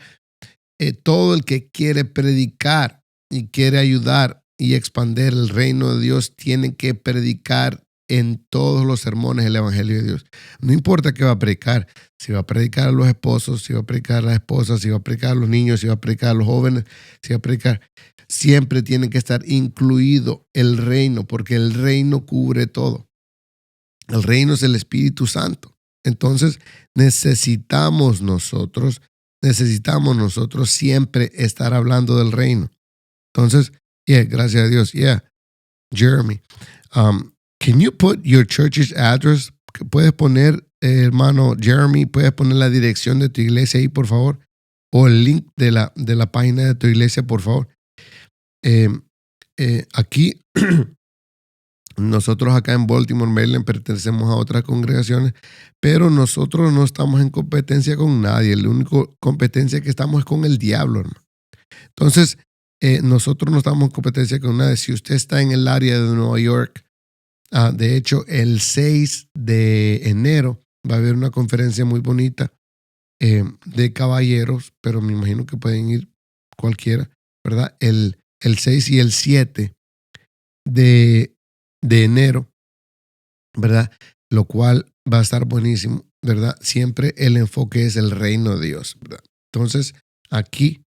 y quiere ayudar y expandir el reino de Dios, tiene que predicar en todos los sermones el evangelio de Dios. No importa qué va a predicar, si va a predicar a los esposos, si va a predicar a las esposas, si va a predicar a los niños, si va a predicar a los jóvenes, si va a predicar, siempre tiene que estar incluido el reino, porque el reino cubre todo. El reino es el Espíritu Santo. Entonces necesitamos nosotros siempre estar hablando del reino. Entonces, gracias a Dios. Jeremy, can you put your church's address? ¿Puedes poner, hermano Jeremy, puedes poner la dirección de tu iglesia ahí, por favor? O el link de la página de tu iglesia, por favor. Aquí, nosotros acá en Baltimore, Maryland, pertenecemos a otras congregaciones, pero nosotros no estamos en competencia con nadie. La única competencia que estamos es con el diablo, hermano. Entonces, nosotros no estamos en competencia con nadie. Si usted está en el área de Nueva York, de hecho, el 6 de enero va a haber una conferencia muy bonita de caballeros, pero me imagino que pueden ir cualquiera, ¿verdad? El 6 y el 7 de enero, ¿verdad? Lo cual va a estar buenísimo, ¿verdad? Siempre el enfoque es el reino de Dios, ¿verdad? Entonces, aquí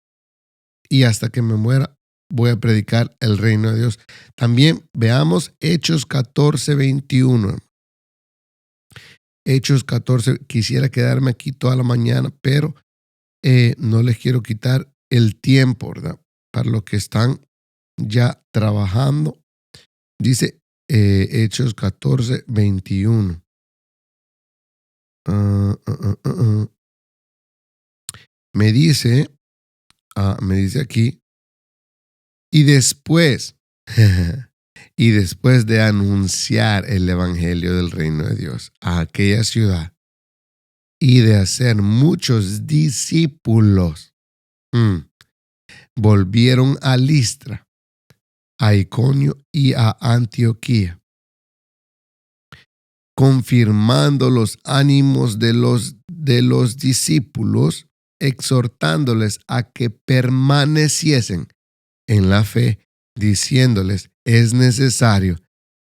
y hasta que me muera, voy a predicar el reino de Dios. También veamos Hechos 14:21. Hechos 14, quisiera quedarme aquí toda la mañana, pero no les quiero quitar el tiempo, ¿verdad? Para los que están ya trabajando. Dice Hechos 14:21. Me dice aquí, y después de anunciar el evangelio del reino de Dios a aquella ciudad y de hacer muchos discípulos, volvieron a Listra, a Iconio y a Antioquía, confirmando los ánimos de los discípulos, exhortándoles a que permaneciesen en la fe, diciéndoles, es necesario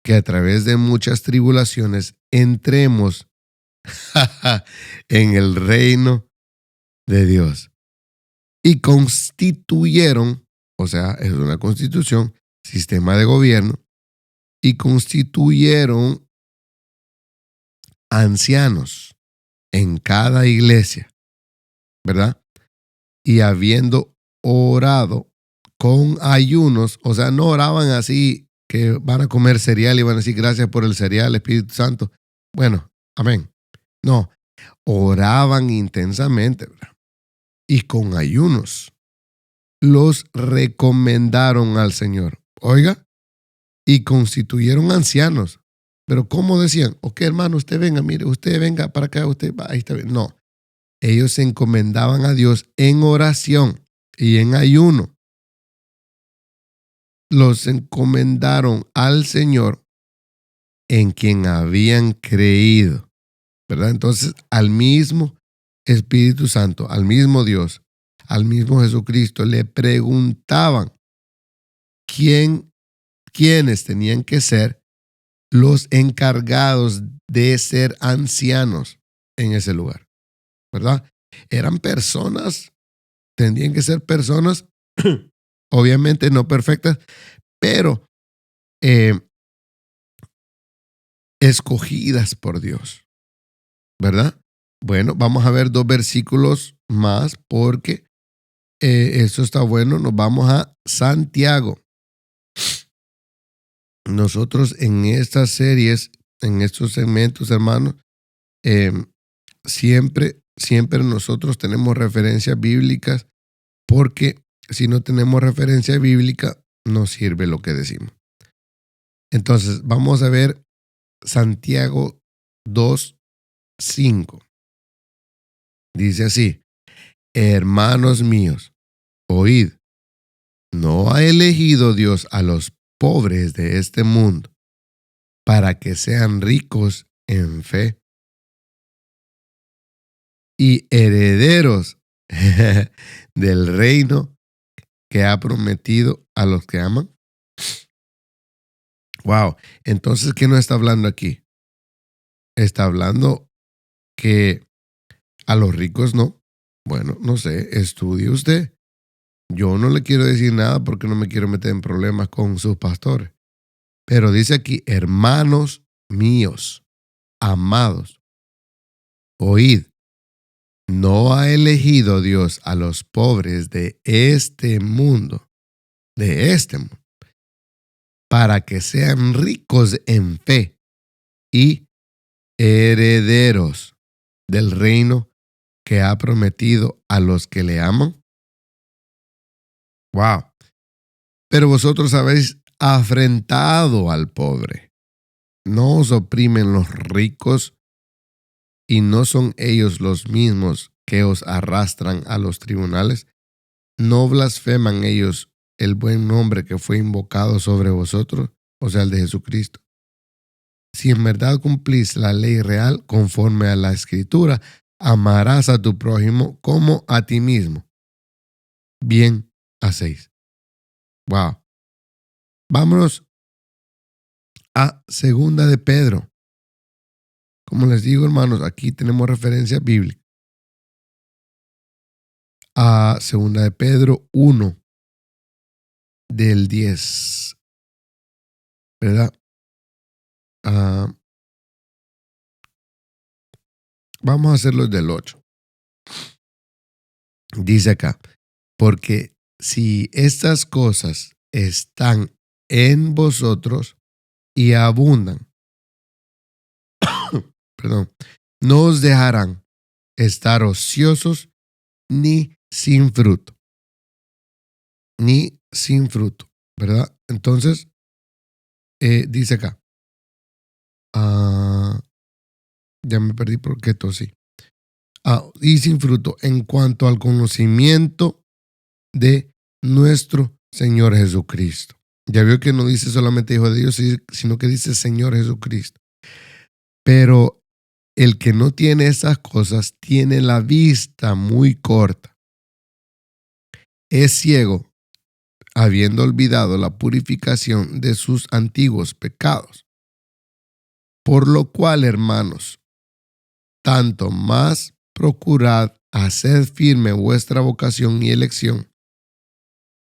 que a través de muchas tribulaciones entremos en el reino de Dios. Y constituyeron, o sea, es una constitución, sistema de gobierno, y constituyeron ancianos en cada iglesia, ¿verdad? Y habiendo orado con ayunos, o sea, no oraban así que van a comer cereal y van a decir gracias por el cereal, Espíritu Santo. Bueno, amén. No, oraban intensamente, ¿verdad? y con ayunos los recomendaron al Señor. Oiga, y constituyeron ancianos. Pero ¿cómo decían? Ok, hermano, usted venga, mire, usted venga para acá, usted va, ahí está bien. No, ellos se encomendaban a Dios en oración y en ayuno. Los encomendaron al Señor en quien habían creído, ¿verdad? Entonces, al mismo Espíritu Santo, al mismo Dios, al mismo Jesucristo, le preguntaban quiénes tenían que ser los encargados de ser ancianos en ese lugar, ¿verdad? Eran personas, tendrían que ser personas, obviamente no perfectas, pero escogidas por Dios, ¿verdad? Bueno, vamos a ver 2 versículos más porque eso está bueno. Nos vamos a Santiago. Nosotros en estas series, en estos segmentos, hermanos, siempre nosotros tenemos referencias bíblicas porque si no tenemos referencia bíblica, no sirve lo que decimos. Entonces, vamos a ver Santiago 2:5. Dice así: hermanos míos, oíd, ¿no ha elegido Dios a los pobres de este mundo para que sean ricos en fe y herederos del reino que ha prometido a los que aman? Wow, entonces, ¿qué nos está hablando aquí? Está hablando que a los ricos no. Bueno, no sé, estudie usted. Yo no le quiero decir nada porque no me quiero meter en problemas con sus pastores. Pero dice aquí, hermanos míos, amados, oíd, ¿no ha elegido Dios a los pobres de este mundo, para que sean ricos en fe y herederos del reino que ha prometido a los que le aman? Wow. Pero vosotros habéis afrentado al pobre. ¿No os oprimen los ricos y no son ellos los mismos que os arrastran a los tribunales? ¿No blasfeman ellos el buen nombre que fue invocado sobre vosotros, o sea, el de Jesucristo? Si en verdad cumplís la ley real conforme a la Escritura, amarás a tu prójimo como a ti mismo. Bien hacéis. Wow. Vámonos a 2 de Pedro. Como les digo, hermanos, aquí tenemos referencia bíblica. A 2 de Pedro 1, del 10. ¿Verdad? Vamos a hacerlo del 8. Dice acá, porque si estas cosas están en vosotros y abundan, perdón, no os dejarán estar ociosos ni sin fruto. Ni sin fruto, ¿verdad? Entonces, dice acá, ya me perdí porque tosí. Y sin fruto en cuanto al conocimiento de nuestro Señor Jesucristo. Ya vio que no dice solamente Hijo de Dios, sino que dice Señor Jesucristo. Pero el que no tiene esas cosas tiene la vista muy corta. Es ciego, habiendo olvidado la purificación de sus antiguos pecados. Por lo cual, hermanos, tanto más procurad hacer firme vuestra vocación y elección,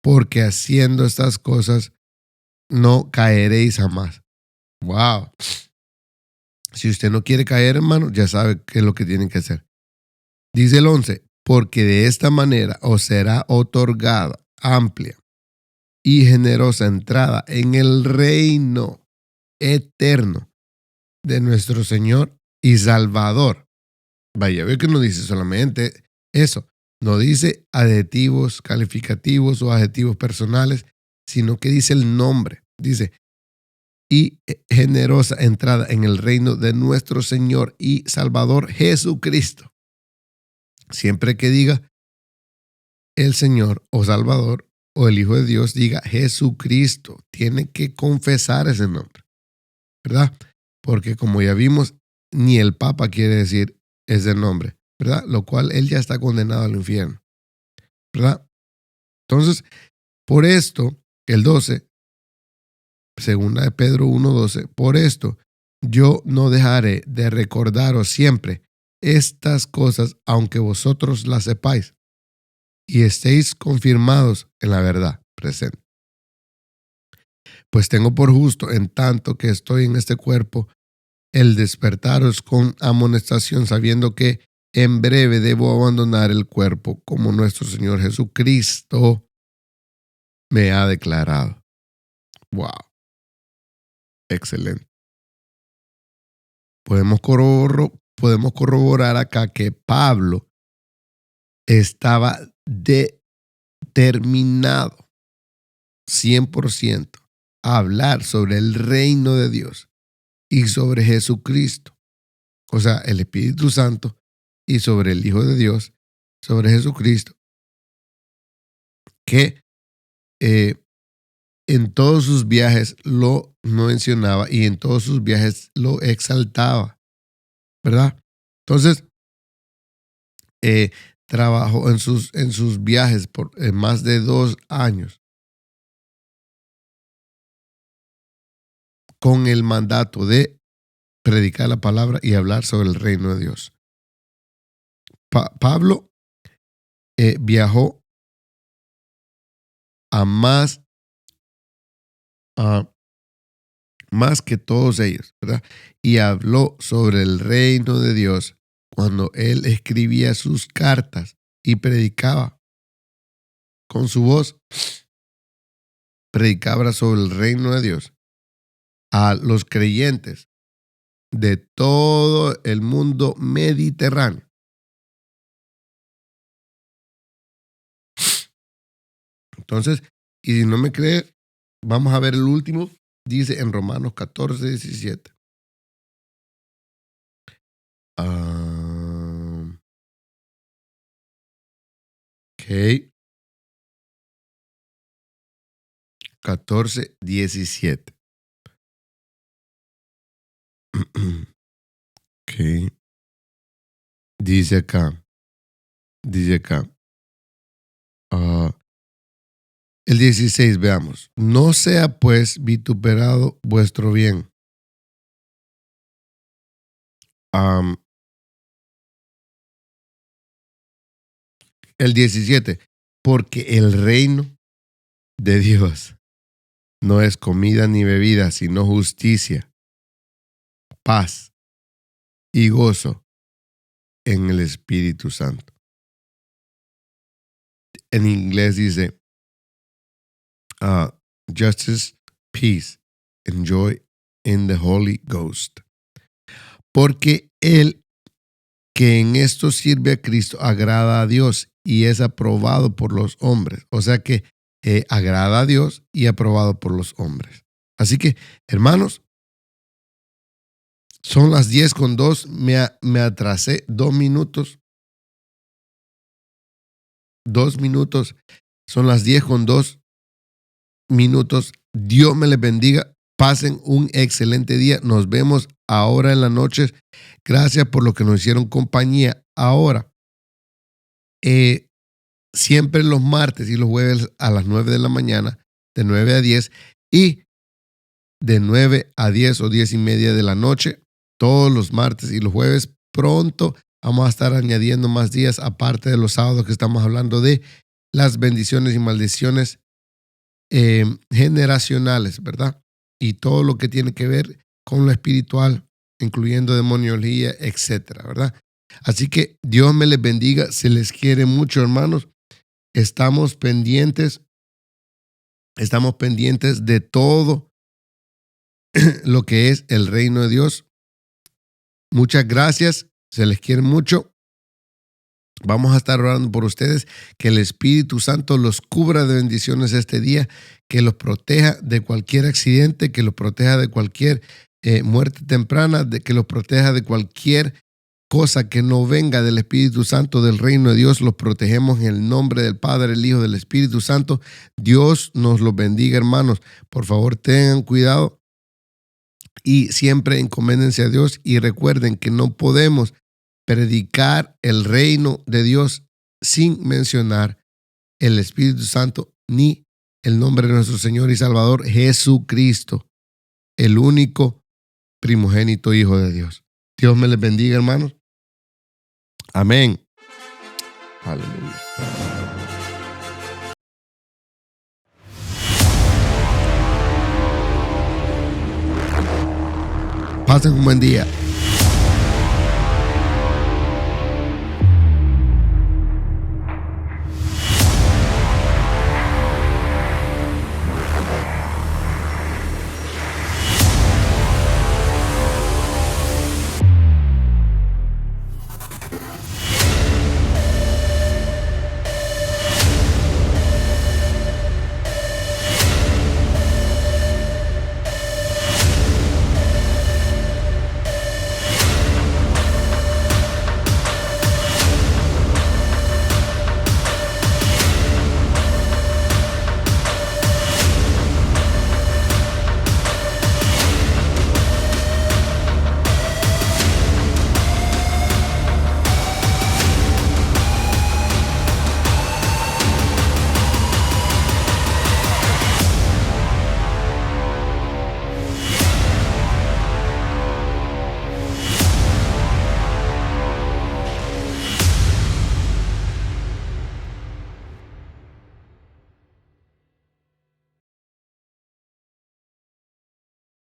porque haciendo estas cosas no caeréis jamás. Wow. Si usted no quiere caer, hermano, ya sabe qué es lo que tienen que hacer. Dice el 11, porque de esta manera os será otorgada amplia y generosa entrada en el reino eterno de nuestro Señor y Salvador. Vaya, veo que no dice solamente eso, No dice adjetivos calificativos o adjetivos personales, sino que dice el nombre. Dice, y generosa entrada en el reino de nuestro Señor y Salvador Jesucristo. Siempre que diga el Señor o Salvador o el Hijo de Dios, diga Jesucristo. Tiene que confesar ese nombre, ¿verdad? Porque como ya vimos, ni el Papa quiere decir ese nombre, ¿verdad? Lo cual él ya está condenado al infierno, ¿verdad? Entonces, por esto, el 12, segunda de Pedro 1:12, por esto yo no dejaré de recordaros siempre estas cosas, aunque vosotros las sepáis y estéis confirmados en la verdad presente. Pues tengo por justo, en tanto que estoy en este cuerpo, el despertaros con amonestación, sabiendo que en breve debo abandonar el cuerpo, como nuestro Señor Jesucristo me ha declarado. Wow. Excelente. Podemos corroborar acá que Pablo estaba determinado 100% a hablar sobre el reino de Dios y sobre Jesucristo, o sea, el Espíritu Santo, y sobre el Hijo de Dios, sobre Jesucristo, que en todos sus viajes lo mencionaba y en todos sus viajes lo exaltaba, ¿verdad? Entonces, trabajó en sus viajes por más de 2 años con el mandato de predicar la palabra y hablar sobre el reino de Dios. Pablo viajó a más que todos ellos, ¿verdad? Y habló sobre el reino de Dios cuando él escribía sus cartas y predicaba con su voz, predicaba sobre el reino de Dios a los creyentes de todo el mundo mediterráneo. Entonces, y si no me cree, vamos a ver el último. Dice en Romanos 14:17. Ok. 14:17. Ok. Dice acá. El 16, veamos. No sea pues vituperado vuestro bien. El 17. Porque el reino de Dios no es comida ni bebida, sino justicia, paz y gozo en el Espíritu Santo. En inglés dice justice, peace, and joy in the Holy Ghost. Porque el que en esto sirve a Cristo agrada a Dios y es aprobado por los hombres. O sea que agrada a Dios y aprobado por los hombres. Así que, hermanos, son las 10:02. Me atrasé 2 minutos. 2 minutos. Son las 10:02 minutos. Dios me les bendiga. Pasen un excelente día. Nos vemos ahora en la noche. Gracias por lo que nos hicieron compañía. Ahora, siempre los martes y los jueves a las 9 de la mañana, de 9 a 10, y de 9 a 10 o 10:30 de la noche, todos los martes y los jueves. Pronto vamos a estar añadiendo más días, aparte de los sábados que estamos hablando de las bendiciones y maldiciones generacionales, ¿verdad? Y todo lo que tiene que ver con lo espiritual, incluyendo demoniología, etcétera, ¿verdad? Así que Dios me les bendiga, se les quiere mucho, hermanos. Estamos pendientes de todo lo que es el reino de Dios. Muchas gracias, se les quiere mucho. Vamos a estar orando por ustedes, que el Espíritu Santo los cubra de bendiciones este día, que los proteja de cualquier accidente, que los proteja de cualquier muerte temprana, que los proteja de cualquier cosa que no venga del Espíritu Santo, del reino de Dios. Los protegemos en el nombre del Padre, el Hijo, del Espíritu Santo. Dios nos los bendiga, hermanos. Por favor, tengan cuidado y siempre encoméndense a Dios, y recuerden que no podemos predicar el reino de Dios sin mencionar el Espíritu Santo ni el nombre de nuestro Señor y Salvador Jesucristo, el único primogénito Hijo de Dios. Dios me les bendiga, hermanos. Amén. Aleluya. Pasen un buen día.